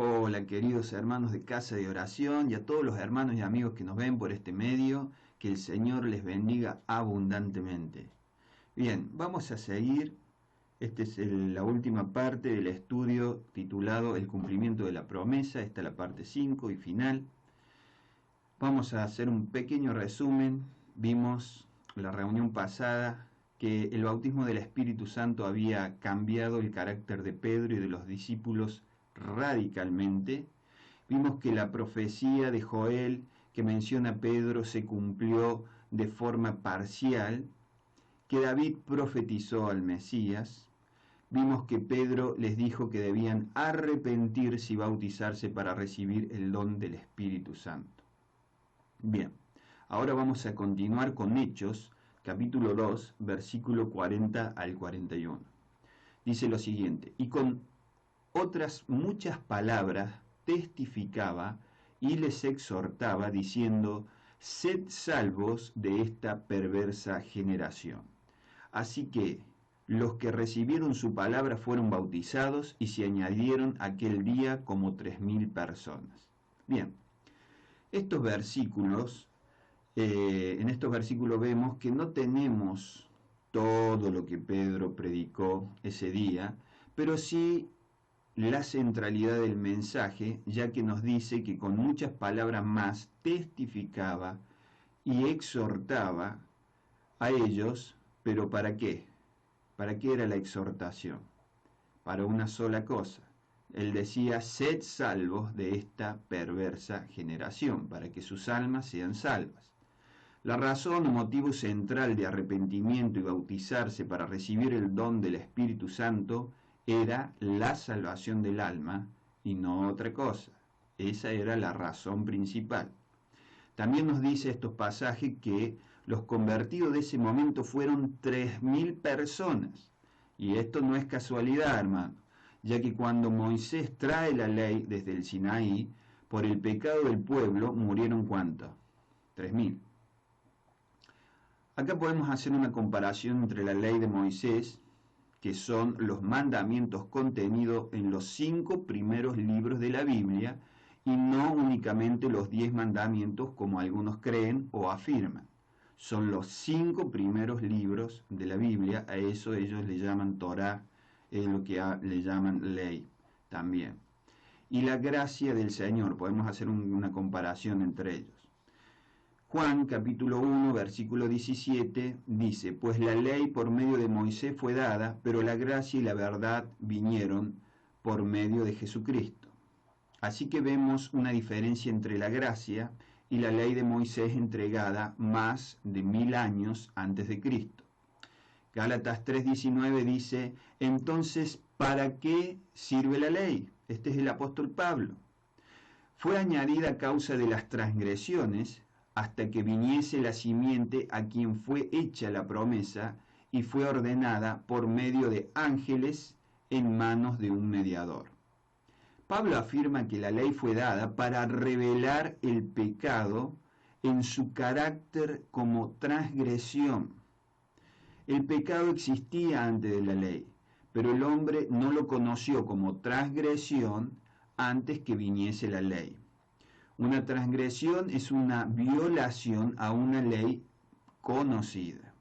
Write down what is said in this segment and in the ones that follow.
Hola queridos hermanos de Casa de Oración y a todos los hermanos y amigos que nos ven por este medio, que el Señor les bendiga abundantemente. Bien, vamos a seguir, esta es la última parte del estudio titulado El cumplimiento de la promesa, esta es la parte 5 y final. Vamos a hacer un pequeño resumen. Vimos la reunión pasada que el bautismo del Espíritu Santo había cambiado el carácter de Pedro y de los discípulos radicalmente. Vimos que la profecía de Joel que menciona Pedro se cumplió de forma parcial, que David profetizó al Mesías. Vimos que Pedro les dijo que debían arrepentirse y bautizarse para recibir el don del Espíritu Santo. Bien, ahora vamos a continuar con Hechos, capítulo 2, versículo 40 al 41. Dice lo siguiente: y con otras muchas palabras testificaba y les exhortaba diciendo: sed salvos de esta perversa generación. Así que los que recibieron su palabra fueron bautizados y se añadieron aquel día como 3000 personas. Bien, estos versículos, en estos versículos vemos que no tenemos todo lo que Pedro predicó ese día, pero sí la centralidad del mensaje, ya que nos dice que con muchas palabras más testificaba y exhortaba a ellos, pero ¿para qué? ¿Para qué era la exhortación? Para una sola cosa. Él decía: sed salvos de esta perversa generación, para que sus almas sean salvas. La razón o motivo central de arrepentimiento y bautizarse para recibir el don del Espíritu Santo era la salvación del alma y no otra cosa. Esa era la razón principal. También nos dice estos pasajes que los convertidos de ese momento fueron 3000 personas. Y esto no es casualidad, hermano, ya que cuando Moisés trae la ley desde el Sinaí, por el pecado del pueblo murieron ¿cuántos? 3000. Acá podemos hacer una comparación entre la ley de Moisés, que son los mandamientos contenidos en los 5 primeros libros de la Biblia, y no únicamente los 10 mandamientos como algunos creen o afirman. Son los 5 primeros libros de la Biblia, a eso ellos le llaman Torá, es lo que le llaman ley también. Y la gracia del Señor, podemos hacer una comparación entre ellos. Juan capítulo 1 versículo 17 dice: pues la ley por medio de Moisés fue dada, pero la gracia y la verdad vinieron por medio de Jesucristo. Así que vemos una diferencia entre la gracia y la ley de Moisés entregada más de 1000 años antes de Cristo. Gálatas 3:19 dice: entonces, ¿para qué sirve la ley? Este es el apóstol Pablo. Fue añadida a causa de las transgresiones, hasta que viniese la simiente a quien fue hecha la promesa y fue ordenada por medio de ángeles en manos de un mediador. Pablo afirma que la ley fue dada para revelar el pecado en su carácter como transgresión. El pecado existía antes de la ley, pero el hombre no lo conoció como transgresión antes que viniese la ley. Una transgresión es una violación a una ley conocida.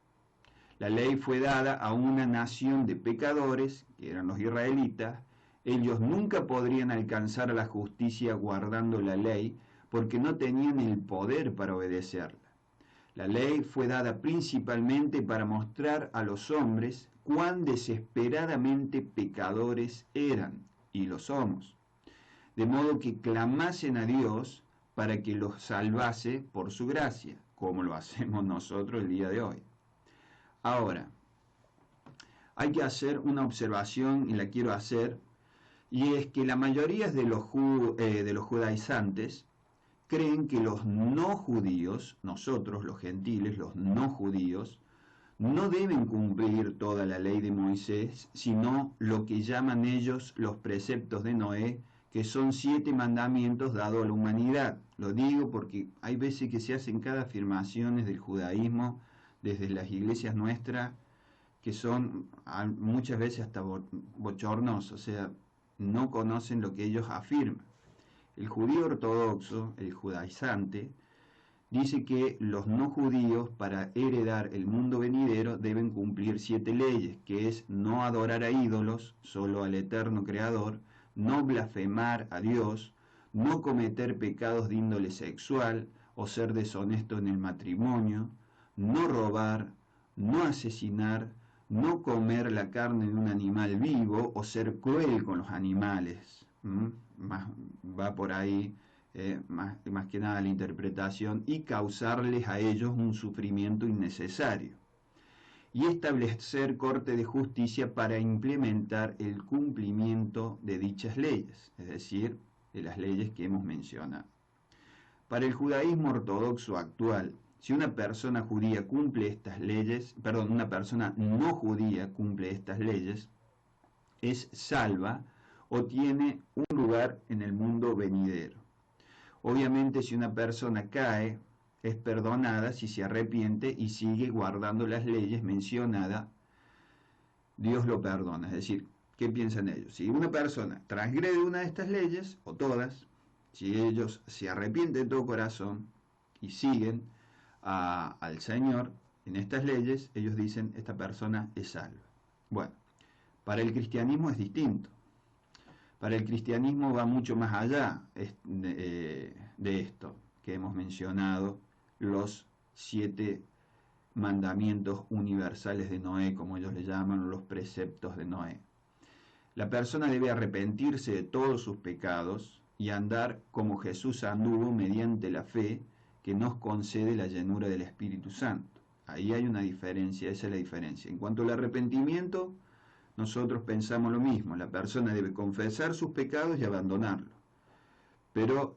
La ley fue dada a una nación de pecadores, que eran los israelitas. Ellos nunca podrían alcanzar a la justicia guardando la ley, porque no tenían el poder para obedecerla. La ley fue dada principalmente para mostrar a los hombres cuán desesperadamente pecadores eran, y lo somos, de modo que clamasen a Dios para que los salvase por su gracia, como lo hacemos nosotros el día de hoy. Ahora, hay que hacer una observación, y la quiero hacer, y es que la mayoría de los judaizantes creen que los no judíos, nosotros los gentiles, los no judíos, no deben cumplir toda la ley de Moisés, sino lo que llaman ellos los preceptos de Noé, que son 7 mandamientos dados a la humanidad. Lo digo porque hay veces que se hacen cada afirmaciones del judaísmo desde las iglesias nuestras que son muchas veces hasta bochornosas. O sea, no conocen lo que ellos afirman. El judío ortodoxo, el judaizante, dice que los no judíos, para heredar el mundo venidero, deben cumplir 7 leyes, que es no adorar a ídolos, solo al eterno Creador, no blasfemar a Dios, no cometer pecados de índole sexual o ser deshonesto en el matrimonio, no robar, no asesinar, no comer la carne de un animal vivo o ser cruel con los animales. Va por ahí más que nada la interpretación, y causarles a ellos un sufrimiento innecesario. Y establecer corte de justicia para implementar el cumplimiento de dichas leyes, es decir, de las leyes que hemos mencionado. Para el judaísmo ortodoxo actual, si una persona judía cumple estas leyes, una persona no judía cumple estas leyes, es salva o tiene un lugar en el mundo venidero. Obviamente, si una persona cae, es perdonada si se arrepiente y sigue guardando las leyes mencionadas, Dios lo perdona. Es decir, ¿qué piensan ellos? Si una persona transgrede una de estas leyes, o todas, si ellos se arrepienten de todo corazón y siguen al Señor en estas leyes, ellos dicen, esta persona es salva. Bueno, para el cristianismo es distinto. Para el cristianismo va mucho más allá de esto que hemos mencionado, los 7 mandamientos universales de Noé, como ellos le llaman, los preceptos de Noé. La persona debe arrepentirse de todos sus pecados y andar como Jesús anduvo mediante la fe que nos concede la llenura del Espíritu Santo. Ahí hay una diferencia, esa es la diferencia. En cuanto al arrepentimiento, nosotros pensamos lo mismo, la persona debe confesar sus pecados y abandonarlos. Pero,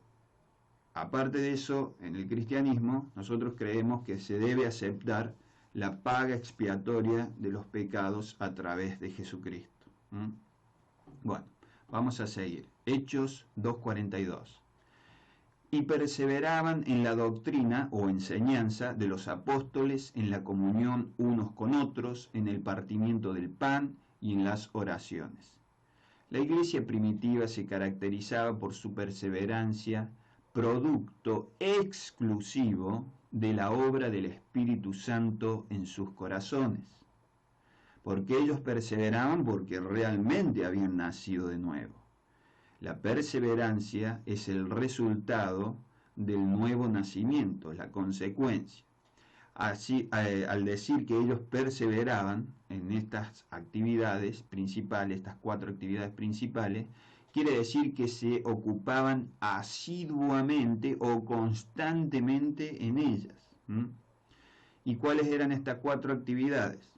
aparte de eso, en el cristianismo, nosotros creemos que se debe aceptar la paga expiatoria de los pecados a través de Jesucristo. Bueno, vamos a seguir. Hechos 2:42. Y perseveraban en la doctrina o enseñanza de los apóstoles, en la comunión unos con otros, en el partimiento del pan y en las oraciones. La iglesia primitiva se caracterizaba por su perseverancia, producto exclusivo de la obra del Espíritu Santo en sus corazones. Porque ellos perseveraban porque realmente habían nacido de nuevo. La perseverancia es el resultado del nuevo nacimiento, es la consecuencia. Así, al decir que ellos perseveraban en estas actividades principales, estas 4 actividades principales, quiere decir que se ocupaban asiduamente o constantemente en ellas. ¿Y cuáles eran estas 4 actividades?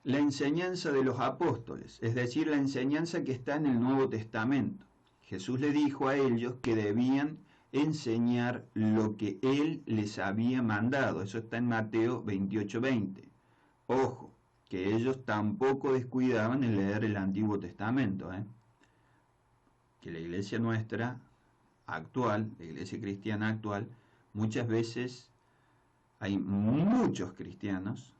La enseñanza de los apóstoles, es decir, la enseñanza que está en el Nuevo Testamento. Jesús le dijo a ellos que debían enseñar lo que Él les había mandado. Eso está en Mateo 28:20. Ojo, que ellos tampoco descuidaban en leer el Antiguo Testamento. Que la iglesia nuestra actual, la iglesia cristiana actual, muchas veces hay muchos cristianos,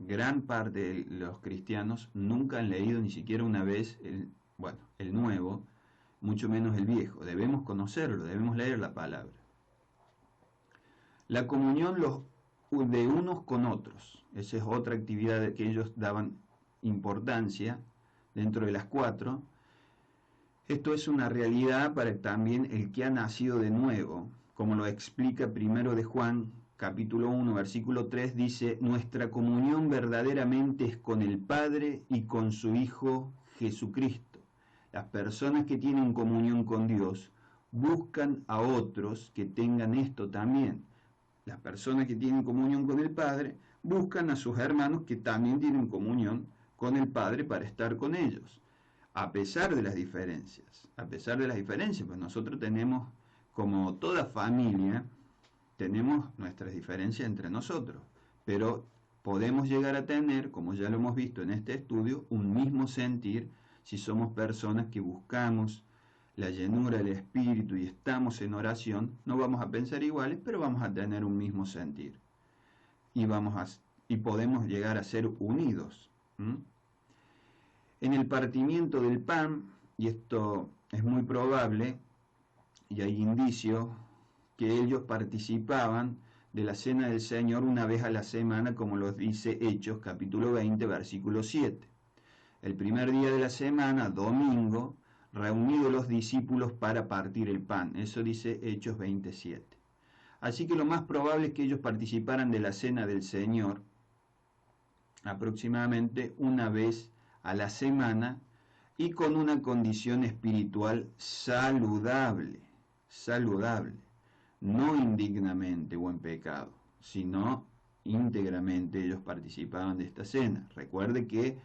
gran parte de los cristianos nunca han leído ni siquiera una vez el Nuevo, mucho menos el Viejo. Debemos conocerlo, debemos leer la palabra. La comunión de unos con otros, esa es otra actividad que ellos daban importancia dentro de las 4. Esto es una realidad para también el que ha nacido de nuevo, como lo explica primero de Juan, capítulo 1, versículo 3, dice, nuestra comunión verdaderamente es con el Padre y con su Hijo Jesucristo. Las personas que tienen comunión con Dios buscan a otros que tengan esto también. Las personas que tienen comunión con el Padre buscan a sus hermanos que también tienen comunión con el Padre para estar con ellos, a pesar de las diferencias. Pues nosotros tenemos, como toda familia, tenemos nuestras diferencias entre nosotros, pero podemos llegar a tener, como ya lo hemos visto en este estudio, un mismo sentir si somos personas que buscamos la llenura del Espíritu y estamos en oración. No vamos a pensar iguales, pero vamos a tener un mismo sentir. Y vamos y podemos llegar a ser unidos. En el partimiento del pan, y esto es muy probable, y hay indicios, que ellos participaban de la cena del Señor una vez a la semana, como lo dice Hechos capítulo 20, versículo 7. El primer día de la semana, domingo, reunidos los discípulos para partir el pan. Eso dice Hechos 27. Así que lo más probable es que ellos participaran de la cena del Señor aproximadamente una vez a la semana y con una condición espiritual saludable, no indignamente o en pecado, sino íntegramente ellos participaban de esta cena. Recuerde que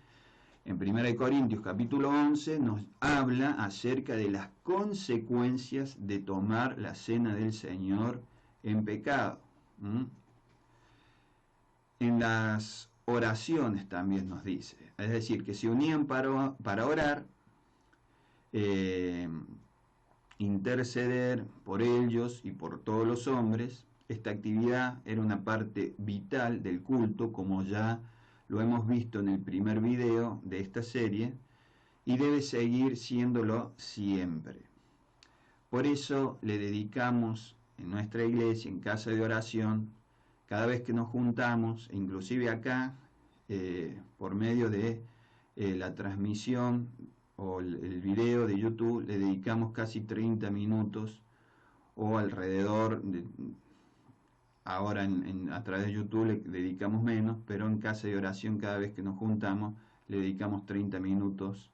en 1 Corintios capítulo 11 nos habla acerca de las consecuencias de tomar la cena del Señor en pecado. En las oraciones también nos dice, es decir, que se unían para orar, interceder por ellos y por todos los hombres. Esta actividad era una parte vital del culto, como ya lo hemos visto en el primer video de esta serie, y debe seguir siéndolo siempre. Por eso le dedicamos en nuestra iglesia, en casa de oración, cada vez que nos juntamos, inclusive acá, por medio de la transmisión o el video de YouTube, le dedicamos casi 30 minutos o alrededor de... Ahora a través de YouTube le dedicamos menos, pero en casa de oración cada vez que nos juntamos le dedicamos 30 minutos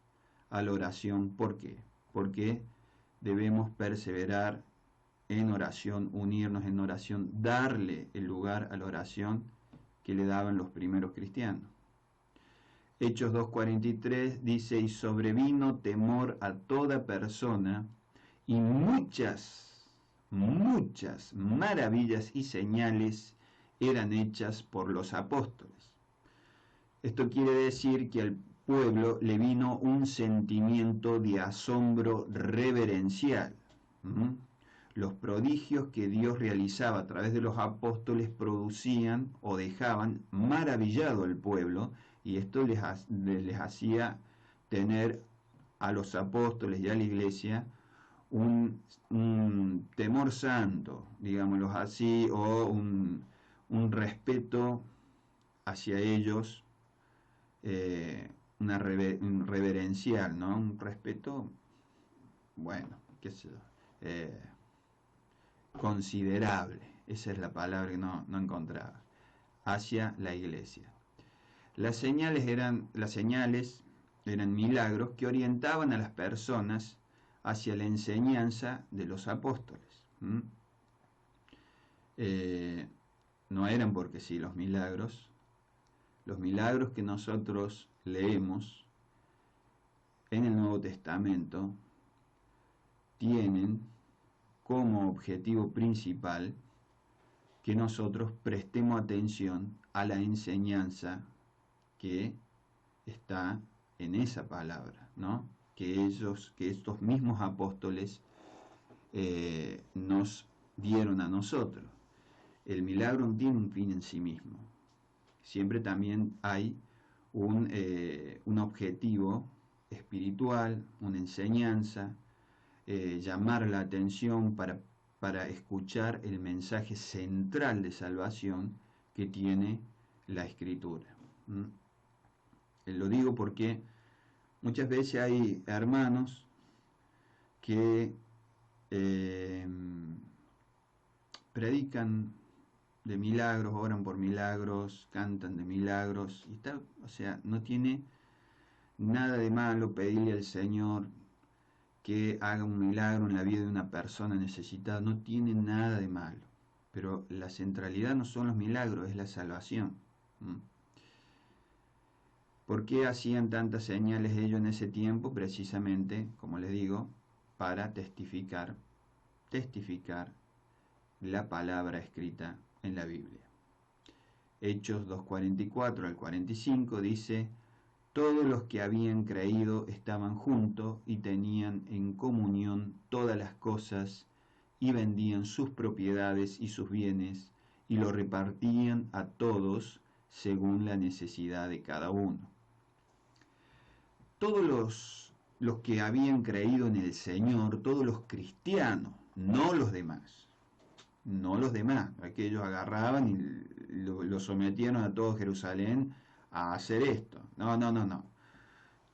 a la oración. ¿Por qué? Porque debemos perseverar en oración, unirnos en oración, darle el lugar a la oración que le daban los primeros cristianos. Hechos 2:43 dice, y sobrevino temor a toda persona, y muchas maravillas y señales eran hechas por los apóstoles. Esto quiere decir que al pueblo le vino un sentimiento de asombro reverencial. Los prodigios que Dios realizaba a través de los apóstoles producían o dejaban maravillado al pueblo, y esto les hacía tener a los apóstoles y a la iglesia un temor santo, digámoslo así, o un respeto hacia ellos, un reverencial, ¿no? Un respeto, bueno, qué sé yo, considerable, esa es la palabra que no encontraba, hacia la iglesia. Las señales eran milagros que orientaban a las personas hacia la enseñanza de los apóstoles. No eran porque sí los milagros que nosotros leemos en el Nuevo Testamento tienen como objetivo principal que nosotros prestemos atención a la enseñanza que está en esa palabra, ¿no? Que estos mismos apóstoles nos dieron a nosotros. El milagro no tiene un fin en sí mismo. Siempre también hay un objetivo espiritual, una enseñanza, llamar la atención para escuchar el mensaje central de salvación que tiene la Escritura. Lo digo porque muchas veces hay hermanos que predican de milagros, oran por milagros, cantan de milagros, y está, o sea, no tiene nada de malo pedirle al Señor que haga un milagro en la vida de una persona necesitada, no tiene nada de malo, pero la centralidad no son los milagros, es la salvación. ¿Por qué hacían tantas señales ellos en ese tiempo? Precisamente, como les digo, para testificar la palabra escrita en la Biblia. Hechos 2:44 al 45 dice, todos los que habían creído estaban juntos y tenían en comunión todas las cosas y vendían sus propiedades y sus bienes y lo repartían a todos según la necesidad de cada uno. Todos los que habían creído en el Señor, todos los cristianos, no los demás, aquellos agarraban y lo sometían a todo Jerusalén a hacer esto. No.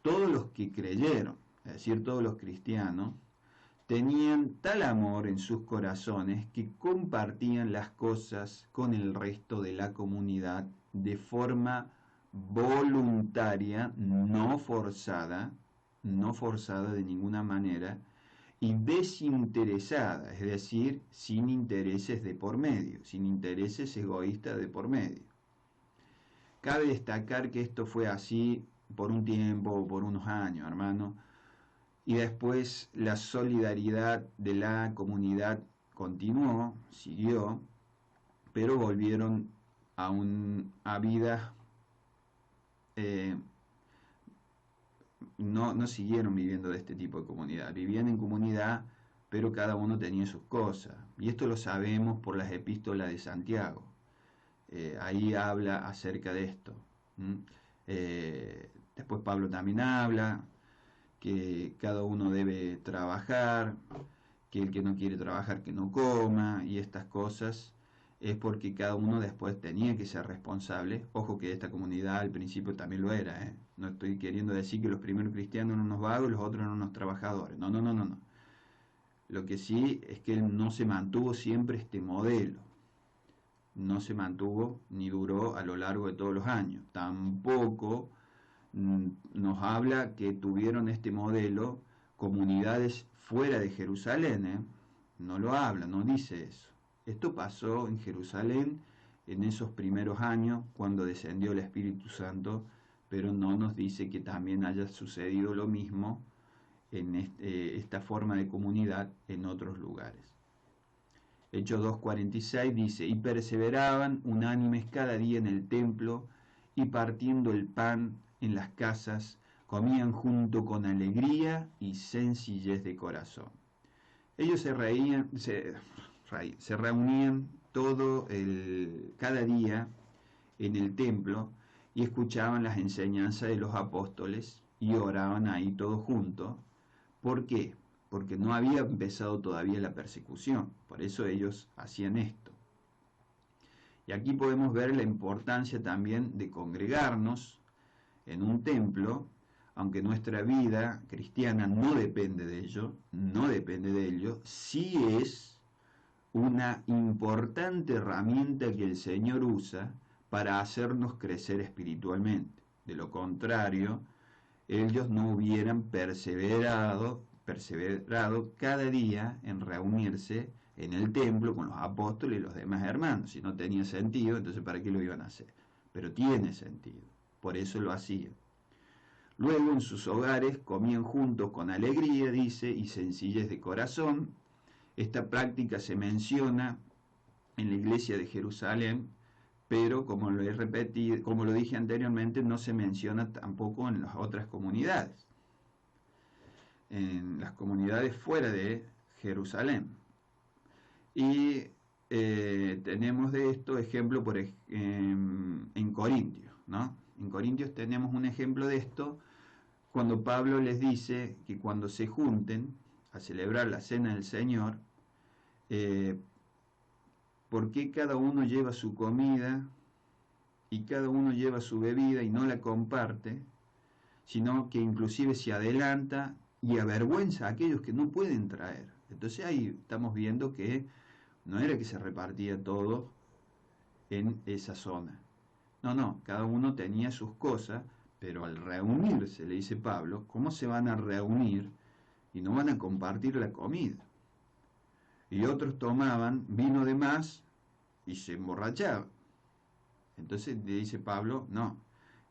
Todos los que creyeron, es decir, todos los cristianos, tenían tal amor en sus corazones que compartían las cosas con el resto de la comunidad de forma voluntaria, no forzada de ninguna manera, y desinteresada, es decir, sin intereses de por medio, sin intereses egoístas de por medio. Cabe destacar que esto fue así por un tiempo, por unos años, hermano, y después la solidaridad de la comunidad continuó, siguió, pero volvieron a vidas, no siguieron viviendo de este tipo de comunidad, vivían en comunidad, pero cada uno tenía sus cosas, y esto lo sabemos por las epístolas de Santiago. Ahí habla acerca de esto. Después Pablo también habla que cada uno debe trabajar, que el que no quiere trabajar que no coma, y estas cosas es porque cada uno después tenía que ser responsable. Ojo que esta comunidad al principio también lo era, ¿eh? No estoy queriendo decir que los primeros cristianos eran unos vagos y los otros eran unos trabajadores. No. Lo que sí es que no se mantuvo siempre este modelo. No se mantuvo ni duró a lo largo de todos los años. Tampoco nos habla que tuvieron este modelo comunidades fuera de Jerusalén, ¿eh? No lo habla, no dice eso. Esto pasó en Jerusalén en esos primeros años cuando descendió el Espíritu Santo, pero no nos dice que también haya sucedido lo mismo en esta forma de comunidad en otros lugares. Hechos 2:46 dice, y perseveraban unánimes cada día en el templo, y partiendo el pan en las casas, comían junto con alegría y sencillez de corazón. Ellos se reunían cada día en el templo y escuchaban las enseñanzas de los apóstoles y oraban ahí todos juntos. ¿Por qué? Porque no había empezado todavía la persecución, por eso ellos hacían esto. Y aquí podemos ver la importancia también de congregarnos en un templo, aunque nuestra vida cristiana no depende de ello, sí es una importante herramienta que el Señor usa para hacernos crecer espiritualmente. De lo contrario, ellos no hubieran perseverado cada día en reunirse en el templo con los apóstoles y los demás hermanos. Si no tenía sentido, entonces ¿para qué lo iban a hacer? Pero tiene sentido, por eso lo hacían. Luego en sus hogares comían juntos con alegría, dice, y sencillez de corazón. Esta práctica se menciona en la iglesia de Jerusalén, pero como lo he repetido, como lo dije anteriormente, no se menciona tampoco en las otras comunidades, en las comunidades fuera de Jerusalén. Y tenemos de esto ejemplo en Corintios, ¿no? En Corintios tenemos un ejemplo de esto cuando Pablo les dice que cuando se junten a celebrar la cena del Señor, ¿por qué cada uno lleva su comida y cada uno lleva su bebida y no la comparte, sino que inclusive se adelanta y avergüenza a aquellos que no pueden traer? Entonces ahí estamos viendo que no era que se repartía todo en esa zona. No, cada uno tenía sus cosas, pero al reunirse, le dice Pablo, ¿cómo se van a reunir y no van a compartir la comida? Y otros tomaban vino de más y se emborrachaban. Entonces le dice Pablo, no,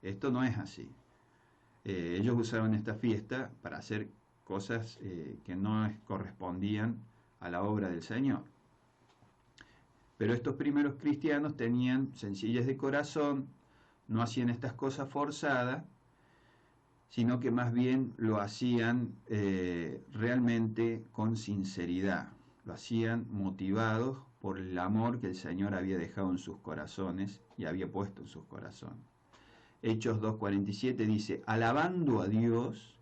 esto no es así. Ellos usaron esta fiesta para hacer cosas que no correspondían a la obra del Señor. Pero estos primeros cristianos tenían sencillez de corazón, no hacían estas cosas forzadas, sino que más bien lo hacían realmente con sinceridad, lo hacían motivados por el amor que el Señor había dejado en sus corazones y había puesto en sus corazones. Hechos 2:47 dice, alabando a Dios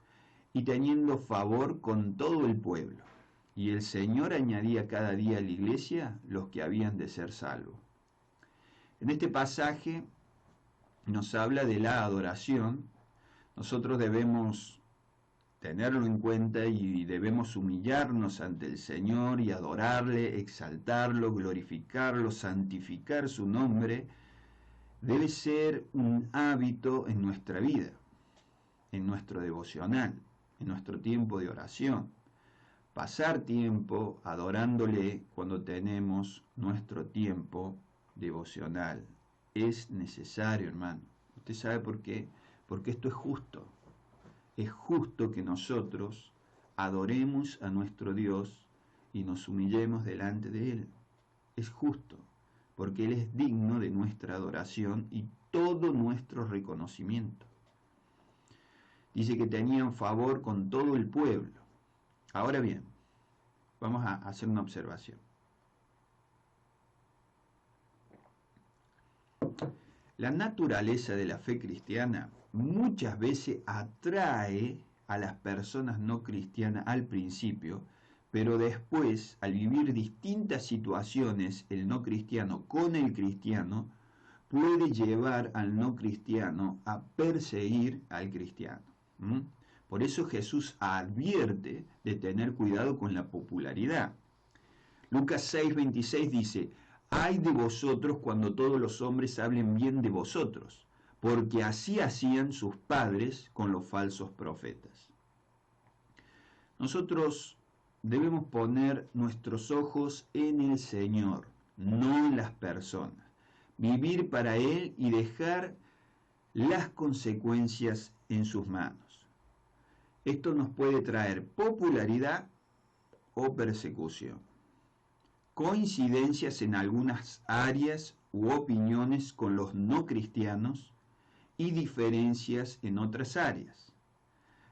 y teniendo favor con todo el pueblo. Y el Señor añadía cada día a la iglesia los que habían de ser salvos. En este pasaje nos habla de la adoración. Nosotros debemos tenerlo en cuenta y debemos humillarnos ante el Señor y adorarle, exaltarlo, glorificarlo, santificar su nombre. Debe ser un hábito en nuestra vida, en nuestro devocional, en nuestro tiempo de oración. Pasar tiempo adorándole cuando tenemos nuestro tiempo devocional. Es necesario, hermano. ¿Usted sabe por qué? Porque esto es justo. Es justo que nosotros adoremos a nuestro Dios y nos humillemos delante de Él. Es justo, porque Él es digno de nuestra adoración y todo nuestro reconocimiento. Dice que tenían favor con todo el pueblo. Ahora bien, vamos a hacer una observación. La naturaleza de la fe cristiana muchas veces atrae a las personas no cristianas al principio, pero después, al vivir distintas situaciones, el no cristiano con el cristiano, puede llevar al no cristiano a perseguir al cristiano. Por eso Jesús advierte de tener cuidado con la popularidad. Lucas 6:26 dice, ay de vosotros cuando todos los hombres hablen bien de vosotros, porque así hacían sus padres con los falsos profetas. Nosotros debemos poner nuestros ojos en el Señor, no en las personas. Vivir para Él y dejar las consecuencias en sus manos. Esto nos puede traer popularidad o persecución. Coincidencias en algunas áreas u opiniones con los no cristianos y diferencias en otras áreas.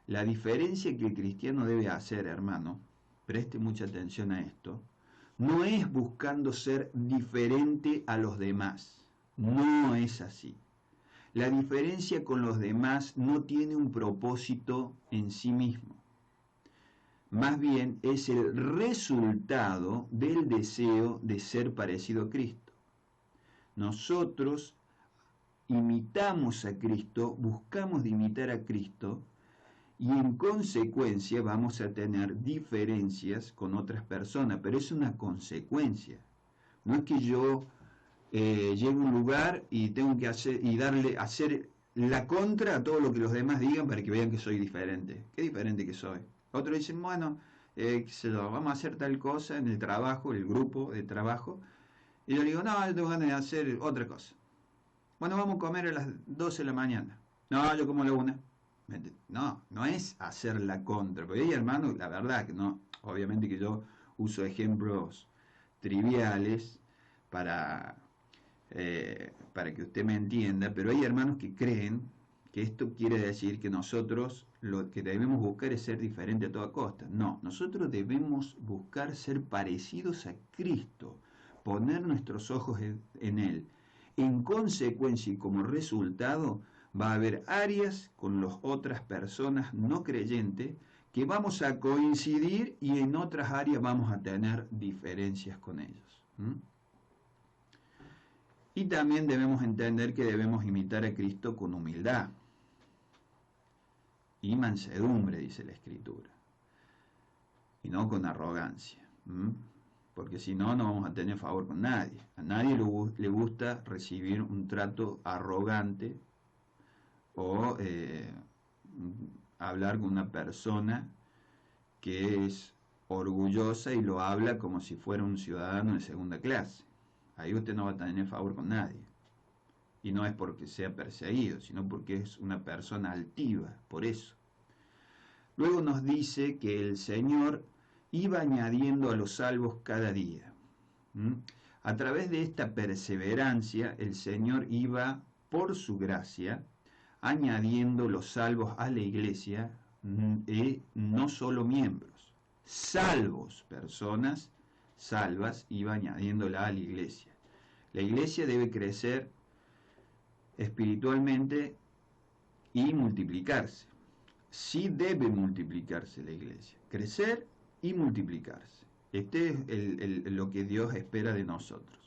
La diferencia que el cristiano debe hacer, hermano, preste mucha atención a esto, no es buscando ser diferente a los demás. No es así. La diferencia con los demás no tiene un propósito en sí mismo. Más bien es el resultado del deseo de ser parecido a Cristo. Nosotros imitamos a Cristo, buscamos de imitar a Cristo y en consecuencia vamos a tener diferencias con otras personas, pero es una consecuencia. No es que yo llego a un lugar y tengo que hacer la contra a todo lo que los demás digan para que vean que soy diferente. Qué diferente que soy. Otros dicen, bueno, vamos a hacer tal cosa en el trabajo, el grupo de trabajo. Y yo digo, no, yo tengo ganas de hacer otra cosa. Bueno, vamos a comer a las 12 de la mañana. No, yo como a la 1. No, no es hacer la contra. Porque hay hermanos, la verdad que no, obviamente que yo uso ejemplos triviales para que usted me entienda, pero hay hermanos que creen que esto quiere decir que nosotros lo que debemos buscar es ser diferente a toda costa. No, nosotros debemos buscar ser parecidos a Cristo, poner nuestros ojos en Él. En consecuencia y como resultado va a haber áreas con las otras personas no creyentes que vamos a coincidir y en otras áreas vamos a tener diferencias con ellos. Y también debemos entender que debemos imitar a Cristo con humildad y mansedumbre, dice la Escritura, y no con arrogancia, porque si no, no vamos a tener favor con nadie. A nadie le gusta recibir un trato arrogante o hablar con una persona que es orgullosa y lo habla como si fuera un ciudadano de segunda clase. Ahí usted no va a tener favor con nadie. Y no es porque sea perseguido, sino porque es una persona altiva, por eso. Luego nos dice que el Señor iba añadiendo a los salvos cada día. A través de esta perseverancia, el Señor iba, por su gracia, añadiendo los salvos a la iglesia, y no solo miembros, salvos, personas salvas, iba añadiéndola a la iglesia. La iglesia debe crecer espiritualmente y multiplicarse. Sí debe multiplicarse la iglesia, crecer y multiplicarse. Este es lo que Dios espera de nosotros.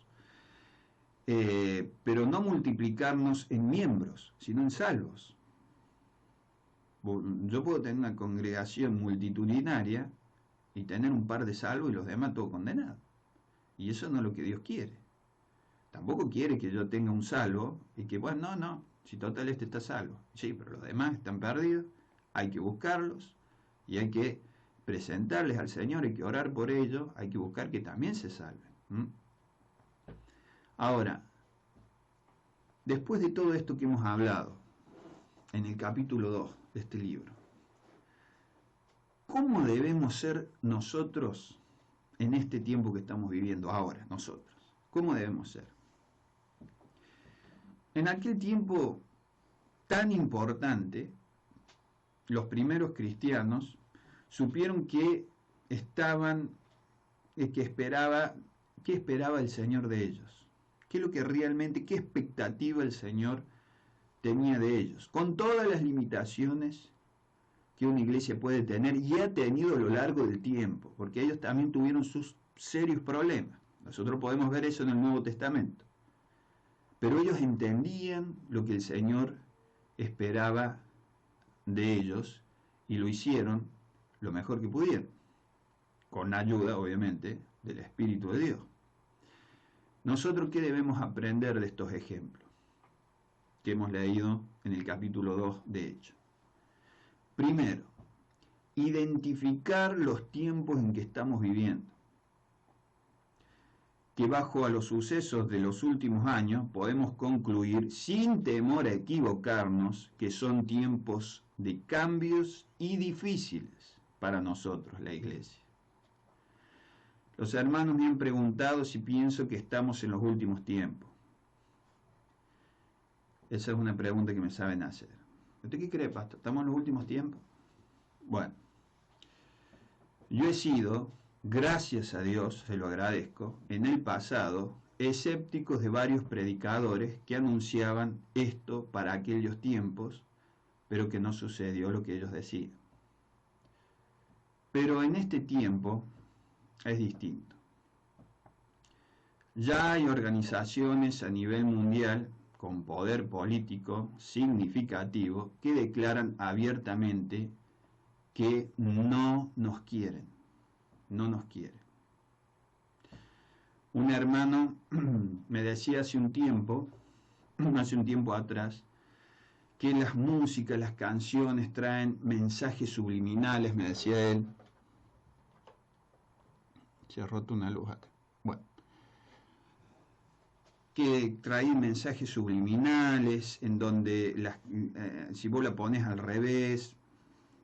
Pero no multiplicarnos en miembros, sino en salvos. Yo puedo tener una congregación multitudinaria y tener un par de salvos y los demás todos condenados. Y eso no es lo que Dios quiere. Tampoco quiere que yo tenga un salvo y que, bueno, no, si total este está salvo. Sí, pero los demás están perdidos, hay que buscarlos y hay que presentarles al Señor, hay que orar por ellos, hay que buscar que también se salven. Ahora, después de todo esto que hemos hablado en el capítulo 2 de este libro, ¿cómo debemos ser nosotros en este tiempo que estamos viviendo ahora, nosotros? ¿Cómo debemos ser? En aquel tiempo tan importante, los primeros cristianos supieron que qué esperaba el Señor de ellos, qué es lo que realmente, qué expectativa el Señor tenía de ellos, con todas las limitaciones que una iglesia puede tener y ha tenido a lo largo del tiempo, porque ellos también tuvieron sus serios problemas. Nosotros podemos ver eso en el Nuevo Testamento. Pero ellos entendían lo que el Señor esperaba de ellos y lo hicieron lo mejor que pudieron, con ayuda, obviamente, del Espíritu de Dios. Nosotros, ¿qué debemos aprender de estos ejemplos que hemos leído en el capítulo 2 de Hechos? Primero, identificar los tiempos en que estamos viviendo, que bajo a los sucesos de los últimos años podemos concluir sin temor a equivocarnos que son tiempos de cambios y difíciles para nosotros, la iglesia. Los hermanos me han preguntado si pienso que estamos en los últimos tiempos. Esa es una pregunta que me saben hacer. ¿Usted qué cree, pastor? ¿Estamos en los últimos tiempos? Bueno, yo he sido, gracias a Dios, se lo agradezco, en el pasado, escépticos de varios predicadores que anunciaban esto para aquellos tiempos, pero que no sucedió lo que ellos decían. Pero en este tiempo es distinto. Ya hay organizaciones a nivel mundial con poder político significativo que declaran abiertamente que no nos quieren. No nos quiere. Un hermano me decía hace un tiempo atrás, que las músicas, las canciones traen mensajes subliminales, me decía él. Se ha roto una luz acá. Bueno. Que traen mensajes subliminales en donde si vos la pones al revés,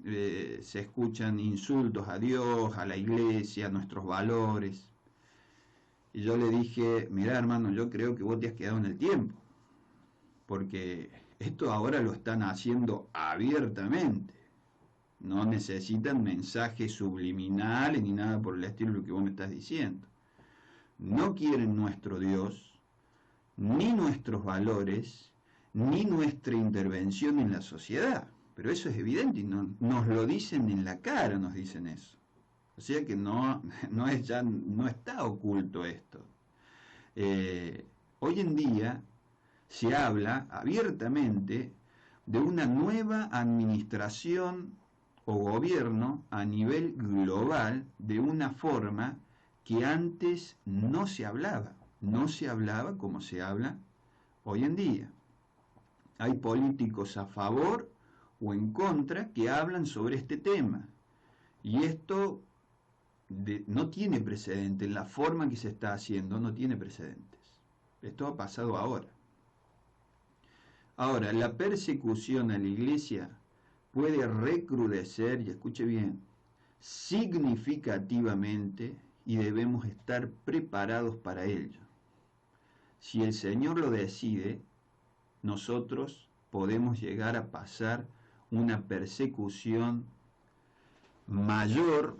se escuchan insultos a Dios, a la iglesia, a nuestros valores. Y yo le dije, mirá hermano, yo creo que vos te has quedado en el tiempo, porque esto ahora lo están haciendo abiertamente. No necesitan mensajes subliminales ni nada por el estilo de lo que vos me estás diciendo. No quieren nuestro Dios, ni nuestros valores, ni nuestra intervención en la sociedad. Pero eso es evidente y nos lo dicen en la cara, nos dicen eso. O sea que no está oculto esto. Hoy en día se habla abiertamente de una nueva administración o gobierno a nivel global de una forma que antes no se hablaba como se habla hoy en día. Hay políticos a favor o en contra que hablan sobre este tema. Y esto no tiene precedente, en la forma que se está haciendo no tiene precedentes. Esto ha pasado ahora. Ahora, la persecución a la iglesia puede recrudecer, y escuche bien, significativamente, y debemos estar preparados para ello. Si el Señor lo decide, nosotros podemos llegar a pasar una persecución mayor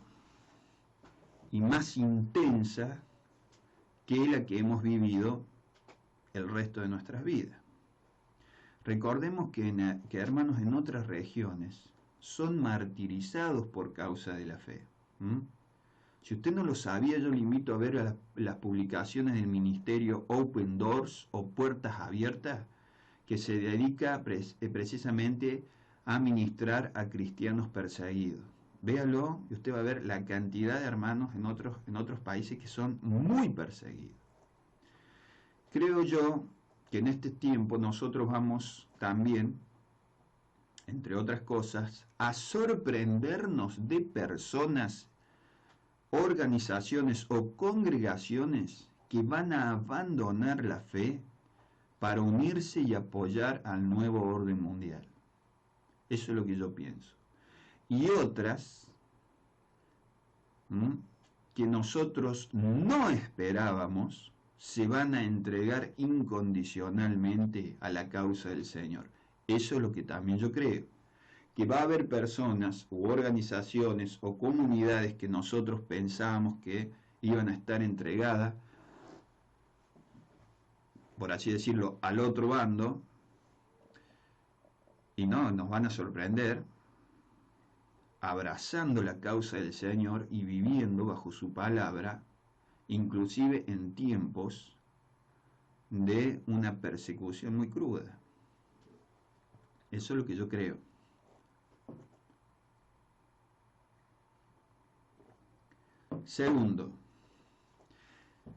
y más intensa que la que hemos vivido el resto de nuestras vidas. Recordemos que, hermanos, en otras regiones son martirizados por causa de la fe. Si usted no lo sabía, yo le invito a ver las publicaciones del ministerio Open Doors o Puertas Abiertas, que se dedica precisamente a ministrar a cristianos perseguidos. Véalo y usted va a ver la cantidad de hermanos en otros países que son muy perseguidos. Creo yo que en este tiempo nosotros vamos también, entre otras cosas, a sorprendernos de personas, organizaciones o congregaciones que van a abandonar la fe para unirse y apoyar al nuevo orden mundial. Eso es lo que yo pienso. Y otras que nosotros no esperábamos se van a entregar incondicionalmente a la causa del Señor. Eso es lo que también yo creo. Que va a haber personas u organizaciones o comunidades que nosotros pensábamos que iban a estar entregadas, por así decirlo, al otro bando, y no, nos van a sorprender abrazando la causa del Señor y viviendo bajo su palabra, inclusive en tiempos de una persecución muy cruda. Eso es lo que yo creo. Segundo,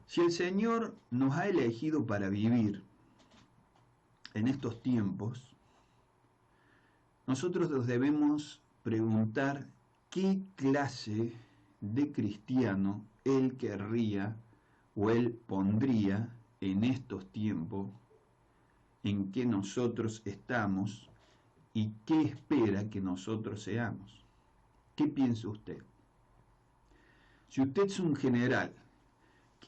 si el Señor nos ha elegido para vivir en estos tiempos, nosotros nos debemos preguntar qué clase de cristiano Él querría o Él pondría en estos tiempos en que nosotros estamos y qué espera que nosotros seamos. ¿Qué piensa usted? Si usted es un general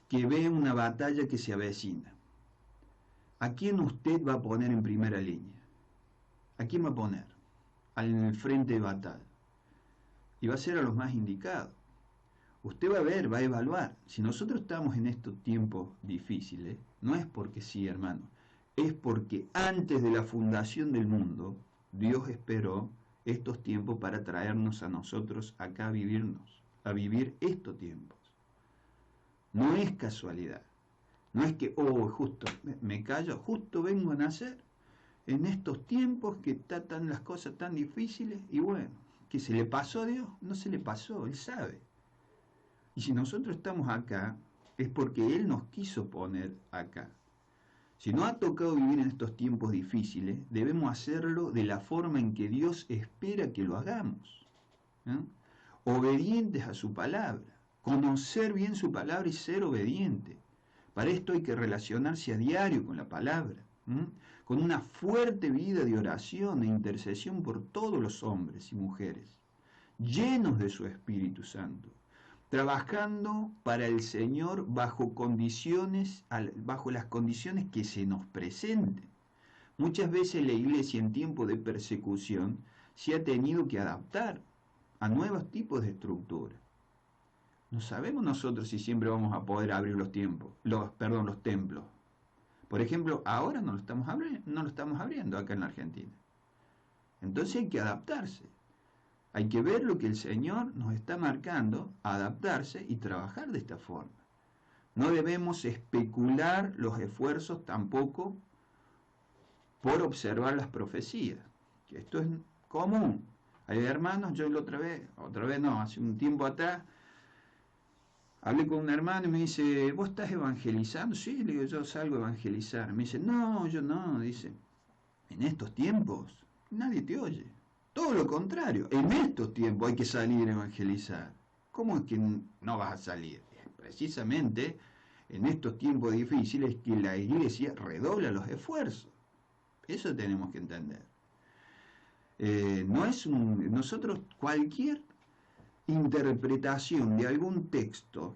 que ve una batalla que se avecina, ¿a quién usted va a poner en primera línea? ¿A quién va a poner en el frente de batalla? Y va a ser a los más indicados. Usted va a ver, va a evaluar. Si nosotros estamos en estos tiempos difíciles, no es porque sí, hermano, es porque antes de la fundación del mundo, Dios esperó estos tiempos para traernos a nosotros acá a vivir estos tiempos. No es casualidad. No es que, justo me callo, justo vengo a nacer en estos tiempos que están las cosas tan difíciles y bueno, que se le pasó a Dios, no se le pasó, Él sabe. Y si nosotros estamos acá, es porque Él nos quiso poner acá. Si nos ha tocado vivir en estos tiempos difíciles, debemos hacerlo de la forma en que Dios espera que lo hagamos. Obedientes a su palabra, conocer bien su palabra y ser obediente. Para esto hay que relacionarse a diario con la palabra, con una fuerte vida de oración e intercesión por todos los hombres y mujeres, llenos de su Espíritu Santo, trabajando para el Señor bajo las condiciones que se nos presenten. Muchas veces la iglesia en tiempo de persecución se ha tenido que adaptar a nuevos tipos de estructura. No sabemos nosotros si siempre vamos a poder abrir los templos. Por ejemplo, ahora no lo estamos abriendo acá en la Argentina. Entonces hay que adaptarse. Hay que ver lo que el Señor nos está marcando, adaptarse y trabajar de esta forma. No debemos especular los esfuerzos tampoco por observar las profecías, que esto es común. Hay hermanos, yo hace un tiempo atrás, hablé con un hermano y me dice, ¿vos estás evangelizando? Sí, le digo, yo salgo a evangelizar. Me dice, no, yo no, dice, en estos tiempos nadie te oye. Todo lo contrario, en estos tiempos hay que salir a evangelizar. ¿Cómo es que no vas a salir? Precisamente en estos tiempos difíciles que la iglesia redobla los esfuerzos. Eso tenemos que entender. Nosotros cualquier interpretación de algún texto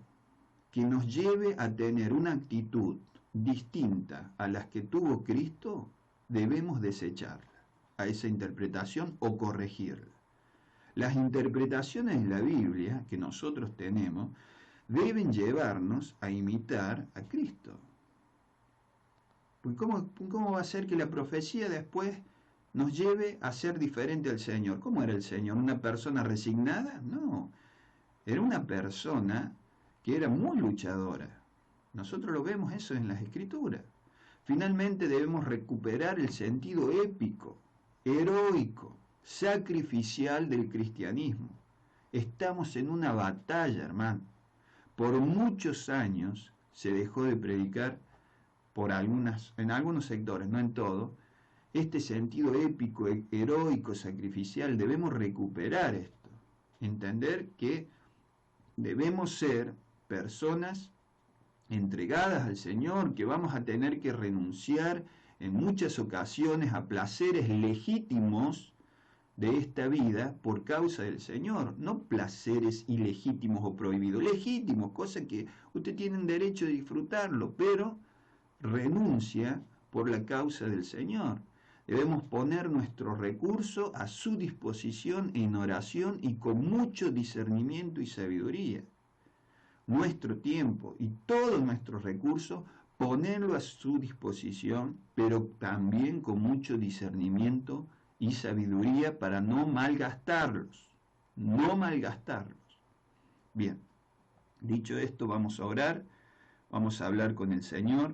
que nos lleve a tener una actitud distinta a las que tuvo Cristo, debemos desecharla a esa interpretación o corregirla. Las interpretaciones de la Biblia que nosotros tenemos deben llevarnos a imitar a Cristo. Pues ¿cómo va a ser que la profecía después nos lleve a ser diferente al Señor? ¿Cómo era el Señor? ¿Una persona resignada? No, era una persona que era muy luchadora. Nosotros lo vemos eso en las Escrituras. Finalmente debemos recuperar el sentido épico, heroico, sacrificial del cristianismo. Estamos en una batalla, hermano. Por muchos años se dejó de predicar en algunos sectores, no en todo, este sentido épico, heroico, sacrificial. Debemos recuperar esto. Entender que debemos ser personas entregadas al Señor, que vamos a tener que renunciar en muchas ocasiones a placeres legítimos de esta vida por causa del Señor, no placeres ilegítimos o prohibidos, legítimos, cosas que usted tiene derecho de disfrutarlo, pero renuncia por la causa del Señor. Debemos poner nuestro recurso a su disposición en oración y con mucho discernimiento y sabiduría. Nuestro tiempo y todos nuestros recursos, ponerlo a su disposición, pero también con mucho discernimiento y sabiduría para no malgastarlos. Bien, dicho esto, vamos a orar, vamos a hablar con el Señor.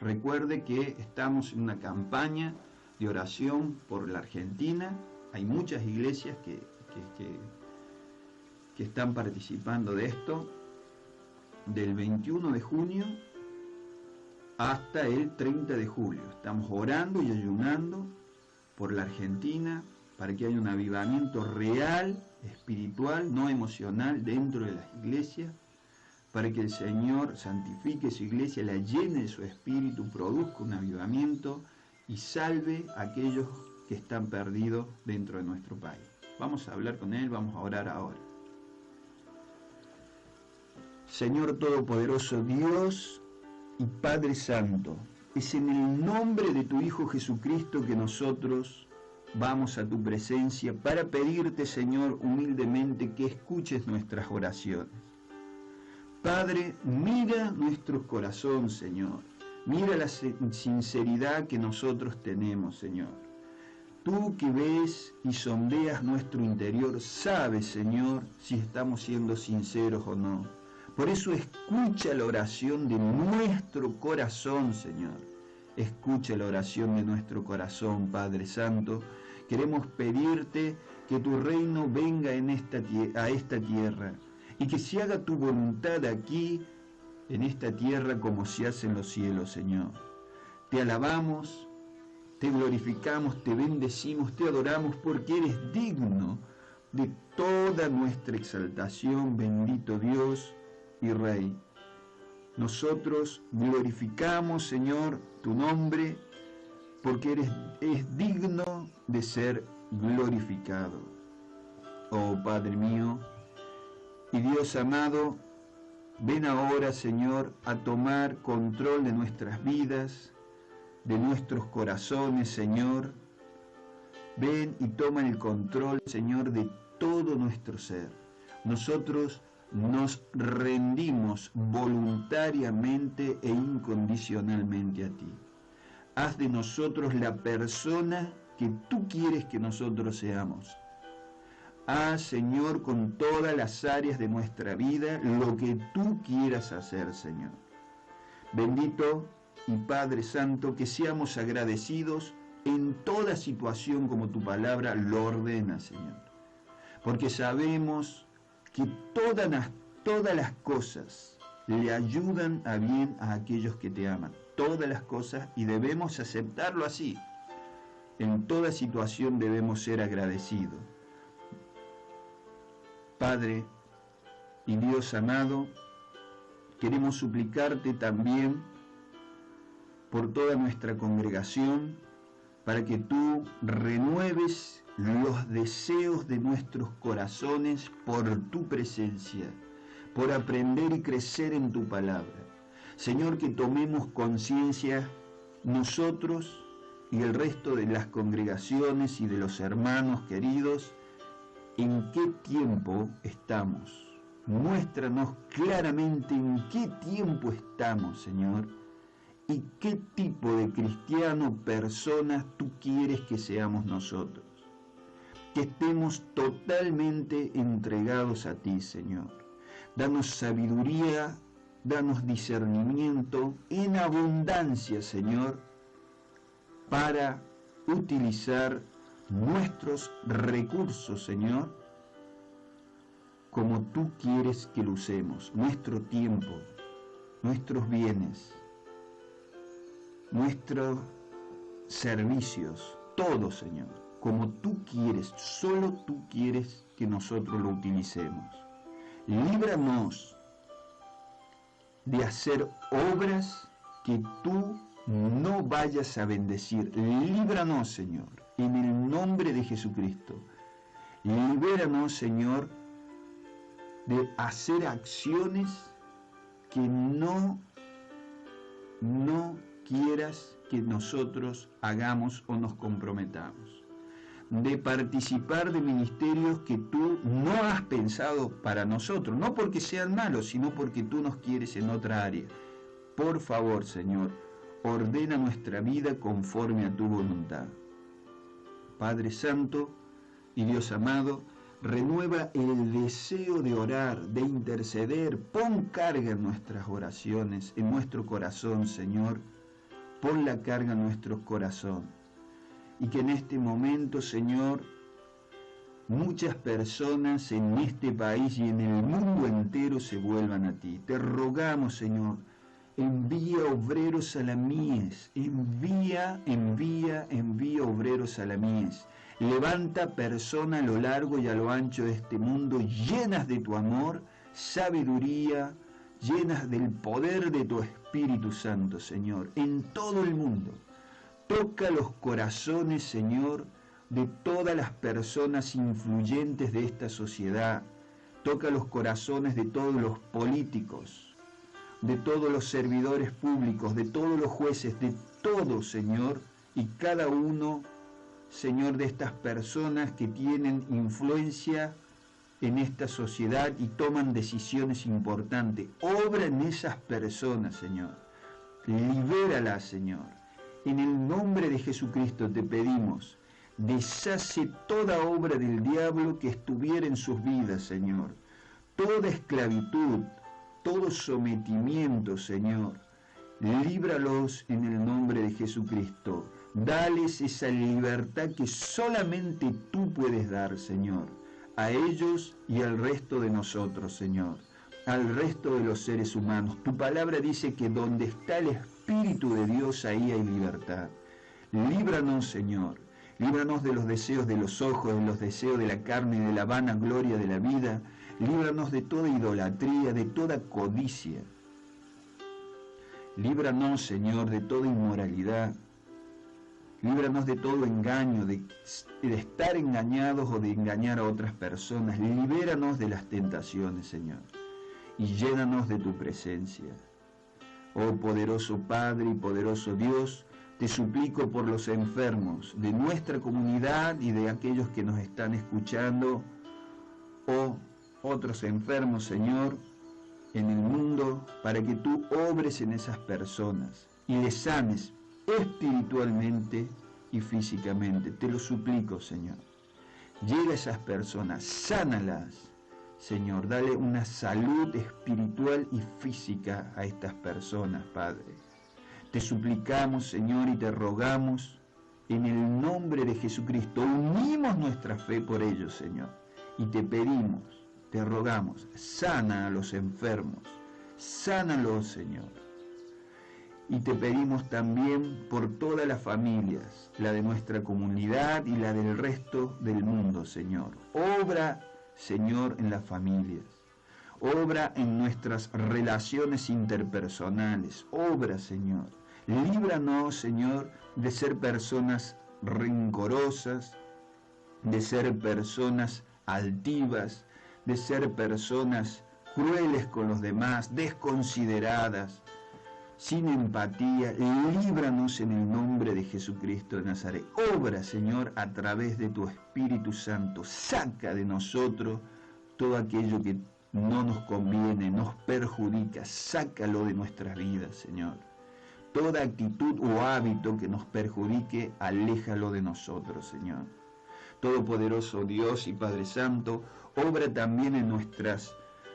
Recuerde que estamos en una campaña de oración por la Argentina. Hay muchas iglesias que están participando de esto, del 21 de junio hasta el 30 de julio. Estamos orando y ayunando por la Argentina para que haya un avivamiento real, espiritual, no emocional, dentro de las iglesias, para que el Señor santifique su iglesia, la llene de su espíritu, produzca un avivamiento y salve a aquellos que están perdidos dentro de nuestro país. Vamos a hablar con Él, vamos a orar ahora. Señor Todopoderoso, Dios y Padre Santo, es en el nombre de tu Hijo Jesucristo que nosotros vamos a tu presencia para pedirte, Señor, humildemente que escuches nuestras oraciones. Padre, mira nuestro corazón, Señor. Mira la sinceridad que nosotros tenemos, Señor. Tú que ves y sondeas nuestro interior, sabes, Señor, si estamos siendo sinceros o no. Por eso escucha la oración de nuestro corazón, Señor. Escucha la oración de nuestro corazón, Padre Santo. Queremos pedirte que tu reino venga a esta tierra y que se haga tu voluntad aquí, en esta tierra, como se hace en los cielos, Señor. Te alabamos, te glorificamos, te bendecimos, te adoramos, porque eres digno de toda nuestra exaltación, bendito Dios y Rey. Nosotros glorificamos, Señor, tu nombre, porque eres digno de ser glorificado. Oh Padre mío y Dios amado, ven ahora, Señor, a tomar control de nuestras vidas, de nuestros corazones, Señor. Ven y toma el control, Señor, de todo nuestro ser. Nosotros nos rendimos voluntariamente e incondicionalmente a ti. Haz de nosotros la persona que tú quieres que nosotros seamos. Haz, Señor, con todas las áreas de nuestra vida lo que tú quieras hacer, Señor. Bendito y Padre Santo, que seamos agradecidos en toda situación como tu palabra lo ordena, Señor. Porque sabemos que todas las cosas le ayudan a bien a aquellos que te aman. Todas las cosas, y debemos aceptarlo así. En toda situación debemos ser agradecidos. Padre y Dios amado, queremos suplicarte también por toda nuestra congregación, para que tú renueves los deseos de nuestros corazones por tu presencia, por aprender y crecer en tu palabra. Señor, que tomemos conciencia nosotros y el resto de las congregaciones y de los hermanos queridos en qué tiempo estamos. Muéstranos claramente en qué tiempo estamos, Señor, y qué tipo de cristiano, personas tú quieres que seamos nosotros. Que estemos totalmente entregados a ti, Señor. Danos sabiduría, danos discernimiento en abundancia, Señor, para utilizar nuestros recursos, Señor, como tú quieres que lo usemos, nuestro tiempo, nuestros bienes, nuestros servicios, todo, Señor, como tú quieres, solo tú quieres que nosotros lo utilicemos. Líbranos de hacer obras que tú no vayas a bendecir. Líbranos, Señor, en el nombre de Jesucristo. Libéranos, Señor, de hacer acciones que no quieras que nosotros hagamos o nos comprometamos. De participar de ministerios que tú no has pensado para nosotros, no porque sean malos, sino porque tú nos quieres en otra área. Por favor, Señor, ordena nuestra vida conforme a tu voluntad. Padre Santo y Dios amado, renueva el deseo de orar, de interceder. Pon carga en nuestras oraciones, en nuestro corazón, Señor. Pon la carga en nuestro corazón. Y que en este momento, Señor, muchas personas en este país y en el mundo entero se vuelvan a ti. Te rogamos, Señor, envía obreros a la mies, envía obreros a la mies. Levanta personas a lo largo y a lo ancho de este mundo, llenas de tu amor, sabiduría, llenas del poder de tu Espíritu Santo, Señor, en todo el mundo. Toca los corazones, Señor, de todas las personas influyentes de esta sociedad. Toca los corazones de todos los políticos, de todos los servidores públicos, de todos los jueces, de todos, Señor, y cada uno, Señor, de estas personas que tienen influencia en esta sociedad y toman decisiones importantes. Obra en esas personas, Señor. Libéralas, Señor. En el nombre de Jesucristo te pedimos, deshace toda obra del diablo que estuviera en sus vidas, Señor. Toda esclavitud, todo sometimiento, Señor. Líbralos en el nombre de Jesucristo. Dales esa libertad que solamente tú puedes dar, Señor, a ellos y al resto de nosotros, Señor, al resto de los seres humanos. Tu palabra dice que donde está el Espíritu de Dios, ahí hay libertad. Líbranos, Señor. Líbranos de los deseos de los ojos, de los deseos de la carne y de la vana gloria de la vida. Líbranos de toda idolatría, de toda codicia. Líbranos, Señor, de toda inmoralidad. Líbranos de todo engaño, de estar engañados o de engañar a otras personas. Libéranos de las tentaciones, Señor, y llénanos de tu presencia. Oh poderoso Padre y poderoso Dios, te suplico por los enfermos de nuestra comunidad y de aquellos que nos están escuchando, o otros enfermos, Señor, en el mundo, para que tú obres en esas personas y les sanes espiritualmente y físicamente. Te lo suplico, Señor. Llega a esas personas, sánalas, Señor, dale una salud espiritual y física a estas personas, Padre. Te suplicamos, Señor, y te rogamos, en el nombre de Jesucristo, unimos nuestra fe por ellos, Señor, y te pedimos, te rogamos, sana a los enfermos, sánalos, Señor. Y te pedimos también por todas las familias, la de nuestra comunidad y la del resto del mundo, Señor. Obra, Señor, en las familias. Obra en nuestras relaciones interpersonales. Obra, Señor. Líbranos, Señor, de ser personas rencorosas, de ser personas altivas, de ser personas crueles con los demás, desconsideradas. sin empatía. Líbranos en el nombre de Jesucristo de Nazaret. Obra, Señor, a través de tu Espíritu Santo. Saca de nosotros todo aquello que no nos conviene, nos perjudica. Sácalo de nuestras vidas, Señor. Toda actitud o hábito que nos perjudique, aléjalo de nosotros, Señor. Todopoderoso Dios y Padre Santo, obra también en nuestras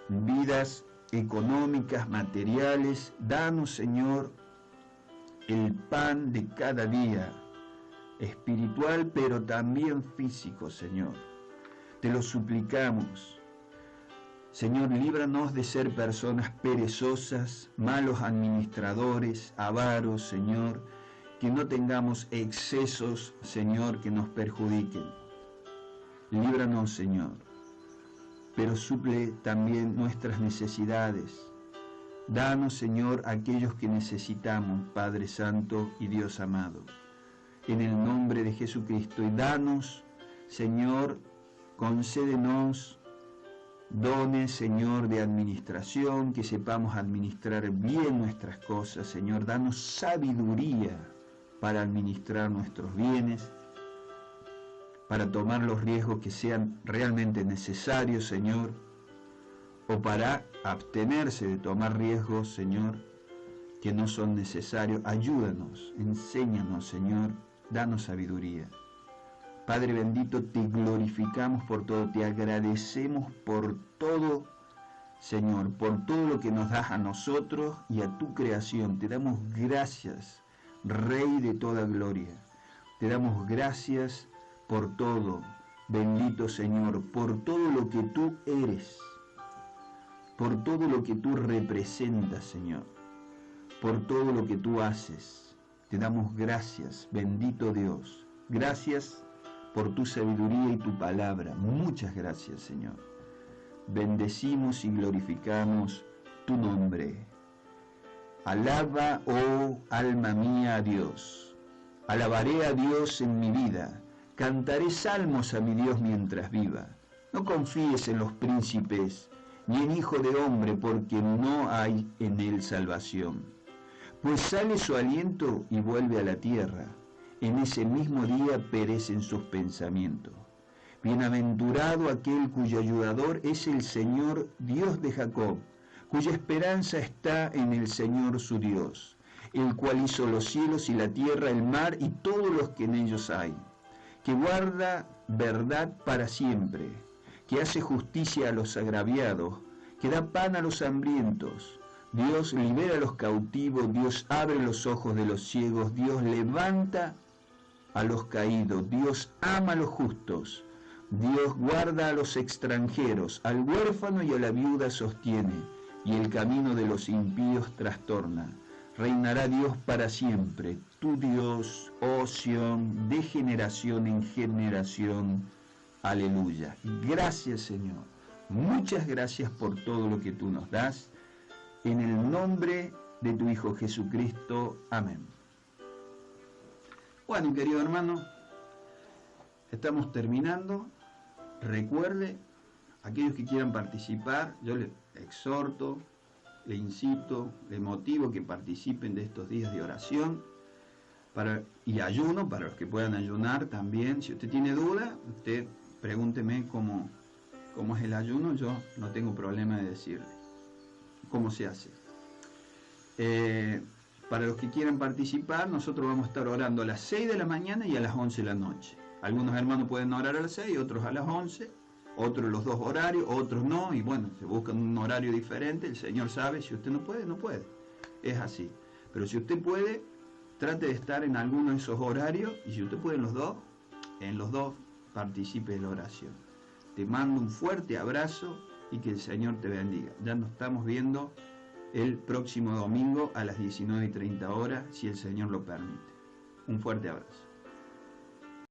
vidas económicas, materiales. Danos, Señor, el pan de cada día, espiritual, pero también físico, Señor. Te lo suplicamos. Señor, líbranos de ser personas perezosas, malos administradores, avaros, Señor, que no tengamos excesos, Señor, que nos perjudiquen. Líbranos, Señor, pero suple también nuestras necesidades. Danos, Señor, aquellos que necesitamos, Padre Santo y Dios amado, en el nombre de Jesucristo. Y danos, Señor, concédenos dones, Señor, de administración, que sepamos administrar bien nuestras cosas, Señor. Danos sabiduría para administrar nuestros bienes, para tomar los riesgos que sean realmente necesarios, Señor, o para abstenerse de tomar riesgos, Señor, que no son necesarios. Ayúdanos, enséñanos, Señor, danos sabiduría. Padre bendito, te glorificamos por todo, te agradecemos por todo, Señor, por todo lo que nos das a nosotros y a tu creación. Te damos gracias, Rey de toda gloria. Te damos gracias por todo, bendito Señor, por todo lo que tú eres, por todo lo que tú representas, Señor, por todo lo que tú haces. Te damos gracias, bendito Dios. Gracias por tu sabiduría y tu palabra. Muchas gracias, Señor. Bendecimos y glorificamos tu nombre. Alaba, oh alma mía, a Dios. Alabaré a Dios en mi vida. Cantaré salmos a mi Dios mientras viva. No confíes en los príncipes, ni en hijo de hombre, porque no hay en él salvación. Pues sale su aliento y vuelve a la tierra. En ese mismo día perecen sus pensamientos. Bienaventurado aquel cuyo ayudador es el Señor Dios de Jacob, cuya esperanza está en el Señor su Dios, el cual hizo los cielos y la tierra, el mar y todos los que en ellos hay, que guarda verdad para siempre, que hace justicia a los agraviados, que da pan a los hambrientos. Dios libera a los cautivos, Dios abre los ojos de los ciegos, Dios levanta a los caídos, Dios ama a los justos, Dios guarda a los extranjeros, al huérfano y a la viuda sostiene, y el camino de los impíos trastorna. Reinará Dios para siempre, tu Dios, oh Sión, de generación en generación. Aleluya. Gracias, Señor. Muchas gracias por todo lo que tú nos das. En el nombre de tu Hijo Jesucristo. Amén. Bueno, querido hermano, estamos terminando. Recuerde, aquellos que quieran participar, yo le exhorto, le incito, le motivo que participen de estos días de oración y ayuno, para los que puedan ayunar también. Si usted tiene duda, usted pregúnteme cómo es el ayuno, yo no tengo problema de decirle cómo se hace. Para los que quieran participar, nosotros vamos a estar orando a las 6 de la mañana y a las 11 de la noche. Algunos hermanos pueden orar a las 6, otros a las 11, otros los dos horarios, otros no, y bueno, se buscan un horario diferente. El Señor sabe, si usted no puede, no puede. Es así. Pero si usted puede, trate de estar en alguno de esos horarios, y si usted puede en los dos participe de la oración. Te mando un fuerte abrazo y que el Señor te bendiga. Ya nos estamos viendo el próximo domingo a las 19:30 horas, si el Señor lo permite. Un fuerte abrazo.